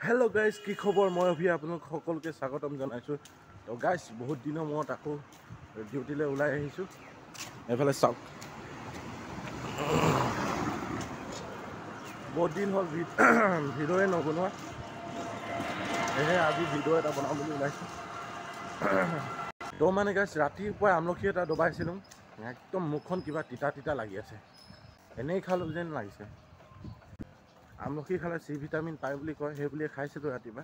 Hello guys की खबर मैं अभी आपलोक सकलोके स्वागतम जनाइछु। तो गाइस बहुत दिनों मूरत आको डिउटिले उलाई आहिछु। एफाले चाওক बहुत दिन हल भिडिओ नबनोৱা एहे আজি भिडिओ এটা বনাম বুলি ওলাইছো। তো মানে গাইস ৰাতিপুৱা আমলখি এটা দবাইছিলো একদম মুখখন কিবা তিতা তিতা লাগি আছে এনেই খালো যেন লাগিছে। আমলখি খালে সি ভিটামিন পায় বুলি কয় সেই বুলি খাইছিলো ৰাতিপুৱা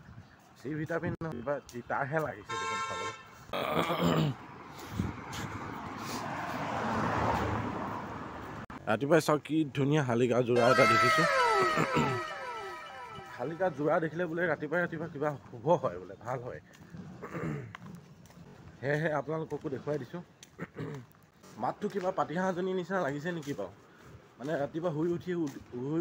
সি ভিটামিন বা তিতাহে লাগিছে দেখোন খাবলৈ। ৰাতিপুৱা চাওক কি ধুনীয়া শালিকা যোৰা এটা দেখিছো। শালিকা যোৰা দেখিলে বোলে ৰাতিপুৱা ৰাতিপুৱা কিবা শুভ হয় বোলে ভাল হয়। সেয়েহে আপোনালোককো দেখুৱাই দিছো। মাতটো কিবা পাতিহাঁহজনীৰ নিচিনা লাগিছে নেকি বাৰু? মানে ৰাতিপুৱা শুই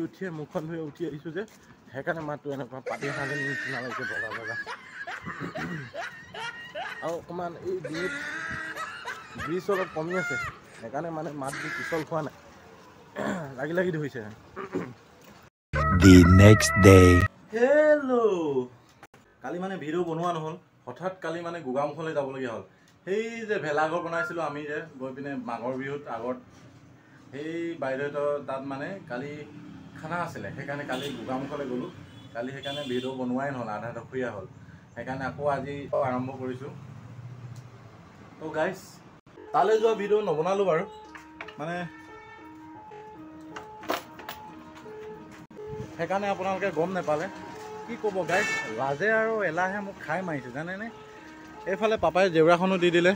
উঠিয়ে মুখখন ধুই উঠি আহিছোঁ যে সেইকাৰণে মাতটো এনেকুৱা পাতিহাঁহজনীৰ নিচিনা লাগিছে বগা বগা। আৰু অকণমান এই ডিঙিত গ্ৰীজ অলপ কমি আছে সেইকাৰণে মানে মাতটো পিছল খোৱা নাই লাগি লাগি ধৰিছে। The next day. হেল্ল' কালি মানে ভিডিঅ' বনোৱা নহ'ল হঠাৎ কালি মানে গোগামুখলৈ যাবলগীয়া হ'ল। সেই যে ভেলাঘৰ বনাইছিলোঁ আমি যে গৈ পিনে মাঘৰ বিহুত আগত সেই বাইদেউহঁতৰ তাত মানে কালি খানা আছিলে সেইকাৰণে কালি গোগামুখলৈ গ'লোঁ। কালি সেইকাৰণে ভিডিঅ' বনোৱাই নহ'ল আধা দখৰীয়া হ'ল সেইকাৰণে আকৌ আজি আৰম্ভ কৰিছোঁ। তো গাইছ তালৈ যোৱা ভিডিঅ' নবনালোঁ বাৰু মানে সেইকাৰণে আপোনালোকে গম নাপালে কি ক'ব গাইছ। লাজে আৰু এলাহে মোক খাই মাৰিছে জানেনে। এইফালে পাপাই জেউৰাখনো দি দিলে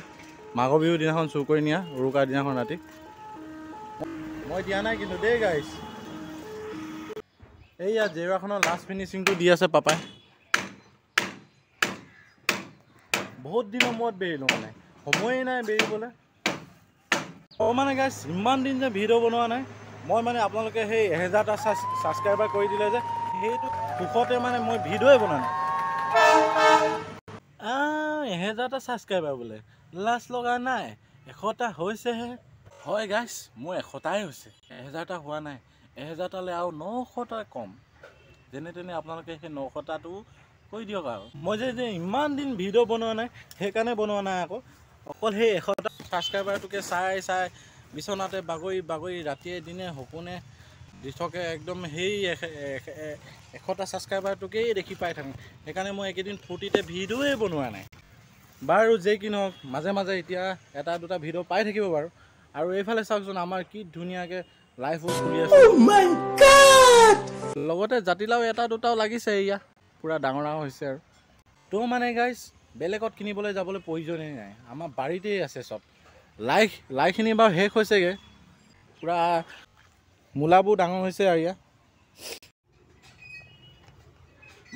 মাঘৰ বিহুৰ দিনাখন চুৰ কৰি নিয়া উৰুকাৰ দিনাখন ৰাতি। মই দিয়া নাই কিন্তু দেই গাইছ। এইয়া জেউৰাখনৰ লাষ্ট ফিনিচিংটো দি আছে পাপাই। বহুত দিনৰ মূৰত বেৰিলোঁ মানে সময়েই নাই বেৰিবলৈ। মানে গাইছ ইমান দিন যে ভিডিঅ' বনোৱা নাই মই মানে আপোনালোকে সেই 1000টা ছাবস্ক্ৰাইবাৰ কৰি দিলে যে সেইটো সুখতে মানে মই ভিডিঅ'ই বনোৱা নাই। 1000টা ছাবস্ক্ৰাইবাৰ বোলে লাজ লগা নাই 100টা হৈছেহে। হয় গাইছ মোৰ 100টাই হৈছে 1000টা হোৱা নাই। 1000টালৈ আৰু 900টা কম যেনে তেনে আপোনালোকে সেই 900টাটো কৰি দিয়ক আৰু। মই যে ইমান দিন ভিডিঅ' বনোৱা নাই সেইকাৰণে বনোৱা নাই আকৌ অকল সেই 100টা ছাবস্ক্ৰাইবাৰটোকে চাই বিচনাতে বাগৰি ৰাতিয়ে দিনে সপোনে দিঠকে একদম সেই 100টা ছাবস্ক্ৰাইবাৰটোকেই দেখি পাই থাকোঁ। সেইকাৰণে মই এইকেইদিন ফূৰ্তিতে ভিডিঅ'ই বনোৱা নাই বাৰু। যেই কি নহওক মাজে মাজে এতিয়া এটা দুটা ভিডিঅ' পাই থাকিব বাৰু। আৰু এইফালে চাওকচোন আমাৰ কি ধুনীয়াকৈ লাইফো চলি আছে লগতে জাতিলাও এটা দুটাও লাগিছে এয়া পূৰা ডাঙৰ হৈছে আৰু। তো মানে গাইছ বেলেগত কিনিবলৈ যাবলৈ প্ৰয়োজনেই নাই আমাৰ বাৰীতেই আছে চব। লাইখিনি বাৰু শেষ হৈছেগৈ পূৰা মূলাবোৰ ডাঙৰ হৈছে আৰু ইয়াত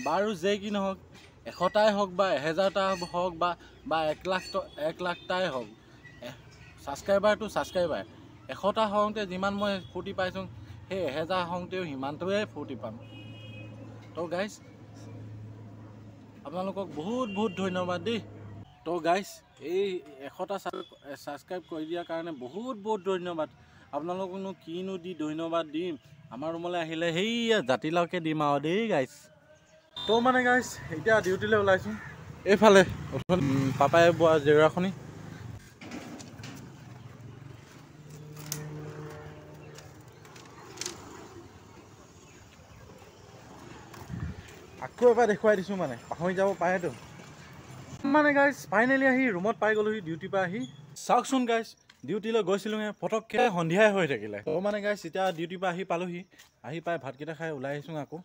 বাৰু। যেই কি নহওক 100টাই হওক বা 1000টা হওক বা 1 লাখটাই হওক ছাবস্ক্ৰাইবাৰটো ছাবস্ক্ৰাইবাৰ 100টা হওঁতে যিমান মই ফূৰ্তি পাইছোঁ সেই 1000 হওঁতেও সিমানটোৱে ফূৰ্তি পাম। তো গাইছ আপোনালোকক বহুত বহুত ধন্যবাদ দেই। তো গাইছ এই 100টা ছাবস্ক্ৰাইব কৰি দিয়াৰ কাৰণে বহুত বহুত ধন্যবাদ। আপোনালোকনো কিনো দি ধন্যবাদ দিম আমাৰ ৰুমলৈ আহিলে সেইয়া জাতিলাওকে দিম আৰু দেই গাইছ। তো মানে গাইছ এতিয়া ডিউটিলৈ ওলাইছোঁ এইফালে পাপাই বোৱা জেউৰাখনি আকৌ এবাৰ দেখুৱাই দিছোঁ মানে পাহৰি যাব পাৰেতো। মানে গাইছ ফাইনেলি আহি ৰুমত পাই গ'লোহি ডিউটিৰ পৰা আহি। চাওকচোন গাইছ ডিউটিলৈ গৈছিলোঁহে পটককৈ সন্ধিয়াই হৈ থাকিলে। তো মানে গাইছ এতিয়া ডিউটিৰ পৰা আহি পালোহি আহি পাই ভাতকেইটা খাই ওলাই আহিছোঁ আকৌ।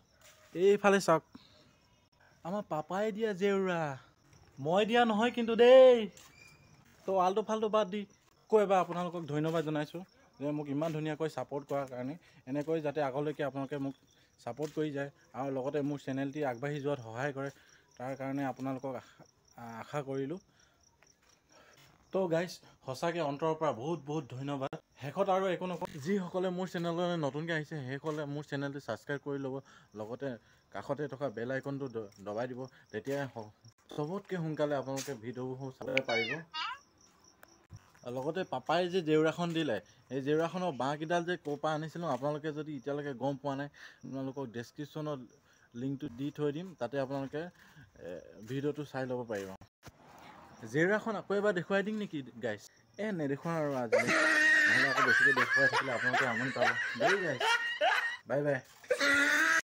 এইফালে চাওক আমাৰ পাপাই দিয়া জেউৰা মই দিয়া নহয় কিন্তু দেই। তো আল্টু ফাল্টু বাদ দি আকৌ এবাৰ আপোনালোকক ধন্যবাদ জনাইছোঁ যে মোক ইমান ধুনীয়াকৈ ছাপোৰ্ট কৰাৰ কাৰণে। এনেকৈ যাতে আগলৈকে আপোনালোকে মোক ছাপোৰ্ট কৰি যায় আৰু লগতে মোৰ চেনেলটি আগবাঢ়ি যোৱাত সহায় কৰে তাৰ কাৰণে আপোনালোকক আশা কৰিলোঁ। তো গাইছ সঁচাকৈ অন্তৰৰ পৰা বহুত বহুত ধন্যবাদ। শেষত আৰু একো নকওঁ যিসকলে মোৰ চেনেললৈ নতুনকৈ আহিছে সেইসকলে মোৰ চেনেলটো ছাবস্ক্ৰাইব কৰি ল'ব লগতে কাষতে থকা বেল আইকনটো দবাই দিব তেতিয়াই চবতকৈ সোনকালে আপোনালোকে ভিডিঅ'বোৰ চাব পাৰিব। লগতে পাপাই যে জেউৰাখন দিলে এই জেউৰাখনৰ বাঁহকেইডাল যে ক'ৰ পৰা আনিছিলোঁ আপোনালোকে যদি এতিয়ালৈকে গম পোৱা নাই আপোনালোকক ডেছক্ৰিপশ্যনত লিংকটো দি থৈ দিম, তাতে আপোনালোকে ভিডিঅ'টো চাই ল'ব পাৰিব। জেৰাখন আকৌ এবাৰ দেখুৱাই দিম নেকি গাইছ? নেদেখুৱাওঁ আৰু আজি, নহ'লে আকৌ বেছিকৈ দেখুৱাই থাকিলে আপোনালোকে আমনি পাব দেই গাইছ। Bye bye.